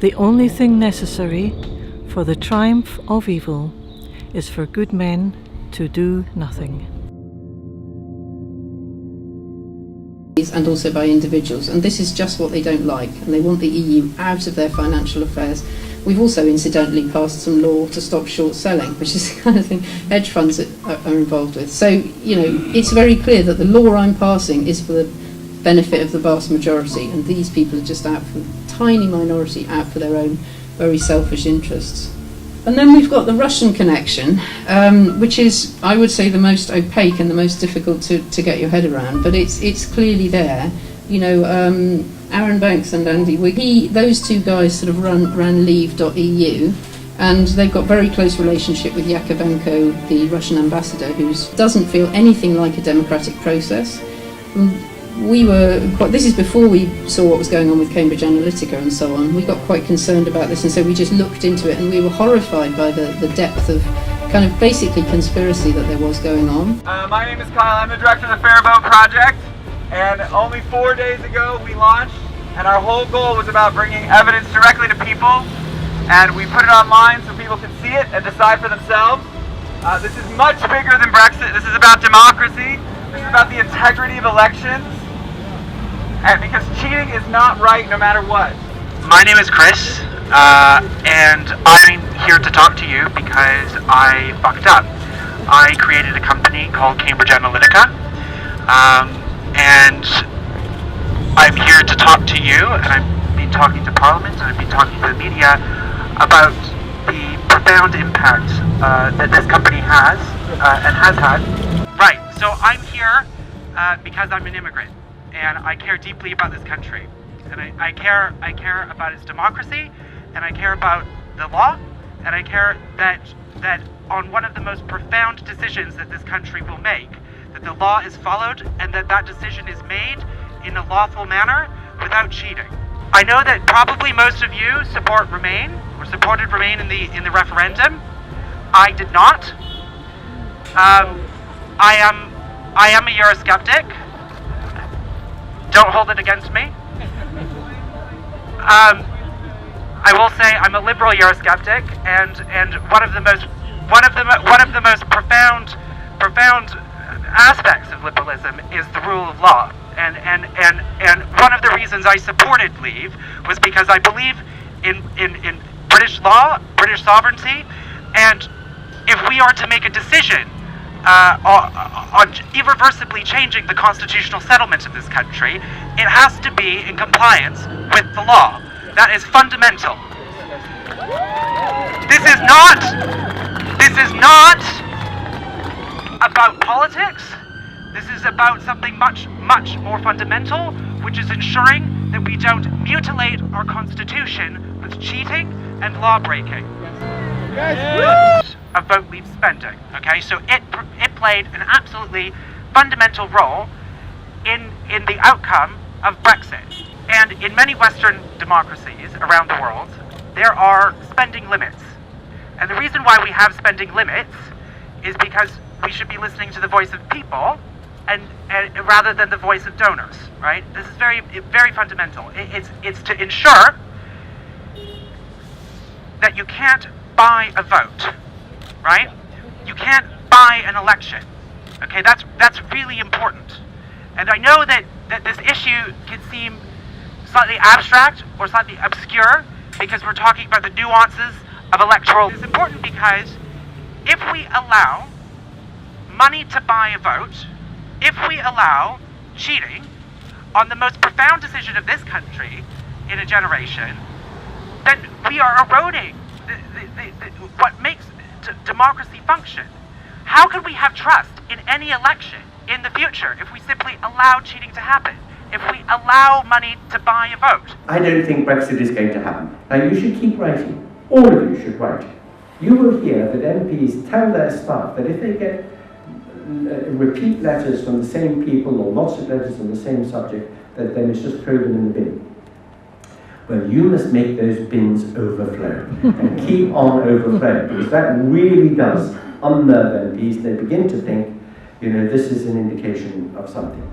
The only thing necessary for the triumph of evil is for good men to do nothing. And also by individuals, and this is just what they don't like, and they want the EU out of their financial affairs. We've also incidentally passed some law to stop short selling, which is the kind of thing hedge funds are involved with. So, you know, it's very clear that the law I'm passing is for the benefit of the vast majority, and these people are just out for the tiny minority, out for their own very selfish interests. And then we've got the Russian connection, which is, I would say, the most opaque and the most difficult to get your head around, but it's clearly there. You know, Aaron Banks and Andy Wiggy, those two guys sort of ran Leave.eu, and they've got very close relationship with Yakovenko, the Russian ambassador, who doesn't feel anything like a democratic process. This is before we saw what was going on with Cambridge Analytica and so on. We got quite concerned about this, and so we just looked into it, and we were horrified by the depth of kind of basically conspiracy that there was going on. My name is Kyle, I'm the director of the Fairboat Project, and only 4 days ago we launched, and our whole goal was about bringing evidence directly to people, and we put it online so people can see it and decide for themselves. This is much bigger than Brexit. This is about democracy. This is about the integrity of elections. And because cheating is not right no matter what. My name is Chris, and I'm here to talk to you because I fucked up. I created a company called Cambridge Analytica, and I'm here to talk to you, and I've been talking to Parliament, and I've been talking to the media about the profound impact that this company has, and has had. Right, so I'm here because I'm an immigrant. And I care deeply about this country, and I care about its democracy, and I care about the law, and I care that on one of the most profound decisions that this country will make, that the law is followed, and that decision is made in a lawful manner without cheating. I know that probably most of you support Remain, or supported Remain in the referendum. I did not. I am a Eurosceptic. Don't hold it against me. I will say I'm a liberal Eurosceptic, and one of the most profound aspects of liberalism is the rule of law. And one of the reasons I supported Leave was because I believe in British law, British sovereignty, and if we are to make a decision on irreversibly changing the constitutional settlement of this country, it has to be in compliance with the law. That is fundamental. This is not about politics. This is about something much, much more fundamental, which is ensuring that we don't mutilate our constitution with cheating and law breaking. Yes. Of vote leave spending. Okay, so it played an absolutely fundamental role in the outcome of Brexit. And in many Western democracies around the world, there are spending limits. And the reason why we have spending limits is because we should be listening to the voice of people and rather than the voice of donors, right? This is very, very fundamental. It's to ensure that you can't buy a vote, right? You can't buy an election. Okay, that's really important. And I know that this issue can seem slightly abstract or slightly obscure because we're talking about the nuances of electoral. It's important because if we allow money to buy a vote, if we allow cheating on the most profound decision of this country in a generation, then we are eroding what makes democracy function. How can we have trust in any election in the future if we simply allow cheating to happen? If we allow money to buy a vote? I don't think Brexit is going to happen. Now you should keep writing. All of you should write. You will hear that MPs tell their staff that if they get repeat letters from the same people or lots of letters on the same subject, that then it's just throw them in the bin. Well, you must make those bins overflow and keep on overflowing, because that really does unnerve MPs. They begin to think, you know, this is an indication of something.